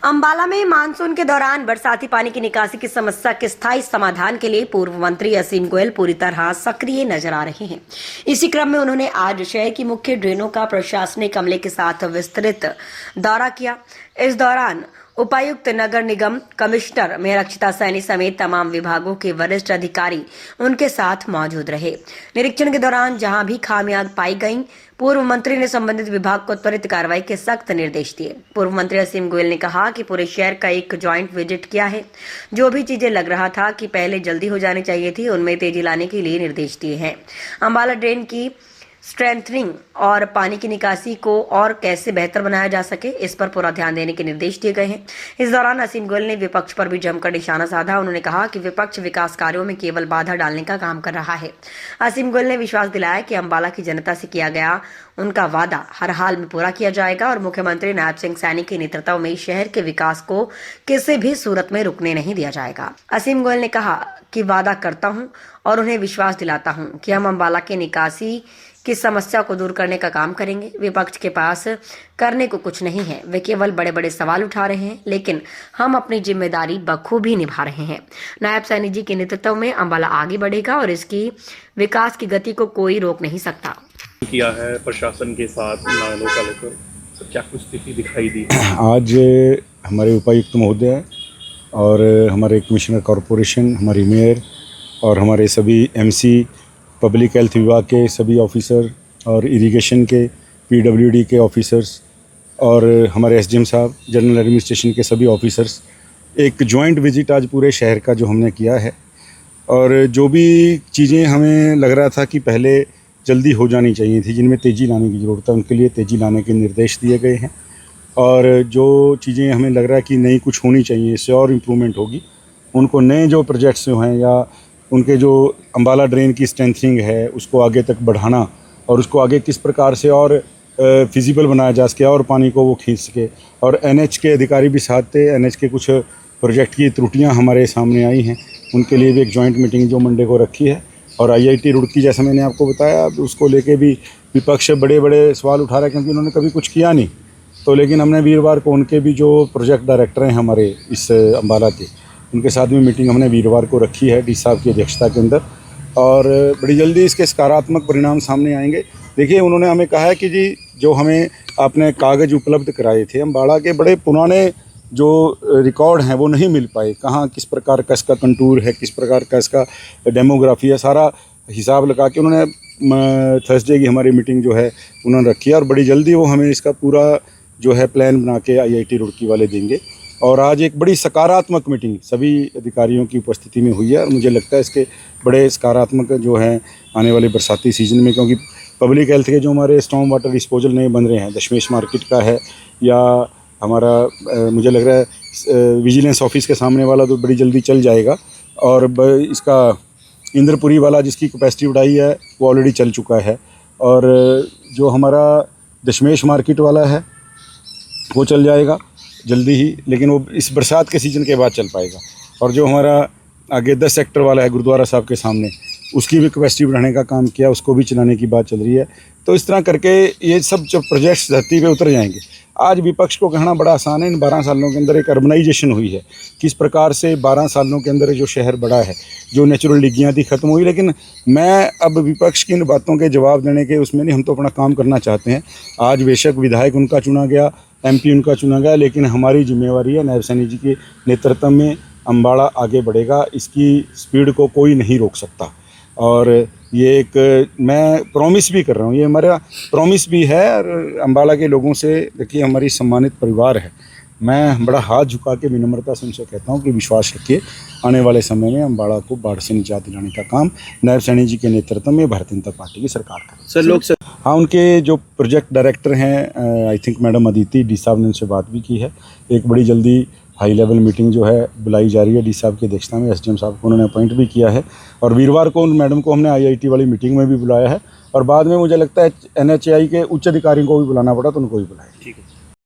अंबाला में मानसून के दौरान बरसाती पानी की निकासी की समस्या के स्थायी समाधान के लिए पूर्व मंत्री असीम गोयल पूरी तरह सक्रिय नजर आ रहे हैं। इसी क्रम में उन्होंने आज शहर की मुख्य ड्रेनों का प्रशासनिक अमले के साथ विस्तृत दौरा किया। इस दौरान उपायुक्त नगर निगम, कमिश्नर मेहरक्षिता सैनी समेत तमाम विभागों के वरिष्ठ अधिकारी उनके साथ मौजूद रहे। निरीक्षण के दौरान जहां भी खामियां पाई गईं, पूर्व मंत्री ने संबंधित विभाग को त्वरित कार्रवाई के सख्त निर्देश दिए। पूर्व मंत्री असीम गोयल ने कहा कि पूरे शहर का एक ज्वाइंट विजिट किया है। जो भी चीजें लग रहा था कि पहले जल्दी हो जानी चाहिए थी, उनमें तेजी लाने के लिए निर्देश दिए हैं। अंबाला ड्रेन की स्ट्रेंथनिंग और पानी की निकासी को और कैसे बेहतर बनाया जा सके, इस पर पूरा ध्यान देने के निर्देश दिए गए हैं। इस दौरान असीम गोयल ने विपक्ष पर भी जमकर निशाना साधा। उन्होंने कहा कि विपक्ष विकास कार्यों में केवल बाधा डालने का काम कर रहा है। असीम गोयल ने विश्वास दिलाया कि अंबाला की जनता से किया गया उनका वादा हर हाल में पूरा किया जाएगा और मुख्यमंत्री नायब सिंह सैनी के नेतृत्व में शहर के विकास को किसी भी सूरत में रुकने नहीं दिया जाएगा। असीम गोयल ने कहा कि वादा करता हूं और उन्हें विश्वास दिलाता हूं कि हम अंबाला की निकासी की समस्या को दूर करने का काम करेंगे। विपक्ष के पास करने को कुछ नहीं है, वे केवल बड़े बड़े सवाल उठा रहे हैं, लेकिन हम अपनी जिम्मेदारी बखूबी निभा रहे हैं। नायब सैनी जी के नेतृत्व में अंबाला आगे बढ़ेगा और इसकी विकास की गति को कोई रोक नहीं सकता। किया है प्रशासन के साथ नालों का लेकर, क्या कुछ स्थिति दिखाई दी? आज हमारे उपायुक्त महोदय और हमारे कमिश्नर कॉरपोरेशन, हमारी मेयर और हमारे सभी एमसी, पब्लिक हेल्थ विभाग के सभी ऑफिसर और इरिगेशन के पीडब्ल्यूडी के ऑफिसर्स और हमारे एसडीएम साहब, जनरल एडमिनिस्ट्रेशन के सभी ऑफिसर्स, एक जॉइंट विजिट आज पूरे शहर का जो हमने किया है। और जो भी चीज़ें हमें लग रहा था कि पहले जल्दी हो जानी चाहिए थी, जिनमें तेज़ी लाने की ज़रूरत है, उनके लिए तेज़ी लाने के निर्देश दिए गए हैं। और जो चीज़ें हमें लग रहा है कि नई कुछ होनी चाहिए, इससे और इम्प्रूवमेंट होगी, उनको नए जो प्रोजेक्ट्स जो हैं या उनके जो अंबाला ड्रेन की स्ट्रेंथनिंग है उसको आगे तक बढ़ाना और उसको आगे किस प्रकार से और फिजिबल बनाया जा सके और पानी को वो खींच सके। और एनएच के अधिकारी भी साथ थे। एनएच के कुछ प्रोजेक्ट की त्रुटियां हमारे सामने आई हैं, उनके लिए भी एक जॉइंट मीटिंग जो मंडे को रखी है। और आईआईटी रुड़की, जैसा मैंने आपको बताया, उसको लेके भी विपक्ष बड़े बड़े सवाल उठा रहा है क्योंकि उन्होंने कभी कुछ किया नहीं। तो लेकिन हमने वीरवार को उनके भी जो प्रोजेक्ट डायरेक्टर हैं हमारे इस अंबाला के, उनके साथ में मीटिंग हमने वीरवार को रखी है डी साहब की अध्यक्षता के अंदर, और बड़ी जल्दी इसके सकारात्मक परिणाम सामने आएंगे। देखिए, उन्होंने हमें कहा है कि जी जो हमें आपने कागज़ उपलब्ध कराए थे, अंबाला के बड़े पुराने जो रिकॉर्ड हैं वो नहीं मिल पाए। कहाँ किस प्रकार का इसका कंटूर है, किस प्रकार का इसका डेमोग्राफी है, सारा हिसाब लगा के उन्होंने थर्सडे की हमारी मीटिंग जो है उन्होंने रखी है। और बड़ी जल्दी वो हमें इसका पूरा जो है प्लान बना के आईआईटी रुड़की वाले देंगे। और आज एक बड़ी सकारात्मक मीटिंग सभी अधिकारियों की उपस्थिति में हुई है और मुझे लगता है इसके बड़े सकारात्मक जो हैं आने वाले बरसाती सीजन में, क्योंकि पब्लिक हेल्थ के जो हमारे स्टॉर्म वाटर डिस्पोजल नए बन रहे हैं, दशमेश मार्केट का है या हमारा मुझे लग रहा है विजिलेंस ऑफिस के सामने वाला तो बड़ी जल्दी चल जाएगा। और इसका इंद्रपुरी वाला जिसकी कैपेसिटी बढ़ाई है वो ऑलरेडी चल चुका है। और जो हमारा दशमेश मार्केट वाला है वो चल जाएगा जल्दी ही, लेकिन वो इस बरसात के सीज़न के बाद चल पाएगा। और जो हमारा आगे 10 सेक्टर वाला है गुरुद्वारा साहब के सामने, उसकी भी कैपेसिटी बढ़ाने का काम किया, उसको भी चलाने की बात चल रही है। तो इस तरह करके ये सब जो प्रोजेक्ट्स धरती पे उतर जाएंगे। आज विपक्ष को कहना बड़ा आसान है, इन 12 सालों के अंदर एक अर्बनाइजेशन हुई है, किस प्रकार से 12 सालों के अंदर जो शहर बड़ा है, जो नेचुरल डिग्गियाँ थी ख़त्म हुई। लेकिन मैं अब विपक्ष की इन बातों के जवाब देने के उसमें नहीं, हम तो अपना काम करना चाहते हैं। आज बेशक विधायक उनका चुना गया, एमपी उनका चुना गया, लेकिन हमारी जिम्मेवारी है, नायब सैनी जी के नेतृत्व में अंबाला आगे बढ़ेगा, इसकी स्पीड को कोई नहीं रोक सकता। और ये एक मैं प्रॉमिस भी कर रहा हूँ, ये हमारा प्रॉमिस भी है। और अंबाला के लोगों से, देखिए हमारी सम्मानित परिवार है, मैं बड़ा हाथ झुका के विनम्रता से उनसे कहता हूँ कि विश्वास रखिए, आने वाले समय में अंबाला को बाढ़ से निजात दिलाने का काम नायब सैनी जी के नेतृत्व में भारतीय जनता पार्टी की सरकार करेगी। सर हाँ, उनके जो प्रोजेक्ट डायरेक्टर हैं, I think madam Aditi, D साहब ने उनसे बात भी की है। एक बड़ी जल्दी हाई लेवल मीटिंग जो है बुलाई जा रही है डी साहब की अध्यक्षता में। एसडीएम साहब को उन्होंने अपॉइंट भी किया है और वीरवार को उन मैडम को हमने आईआईटी वाली मीटिंग में भी बुलाया है। और बाद में मुझे लगता है एनएचएआई के उच्च अधिकारियों को भी बुलाना पड़ा तो उनको भी बुलाया। ठीक है।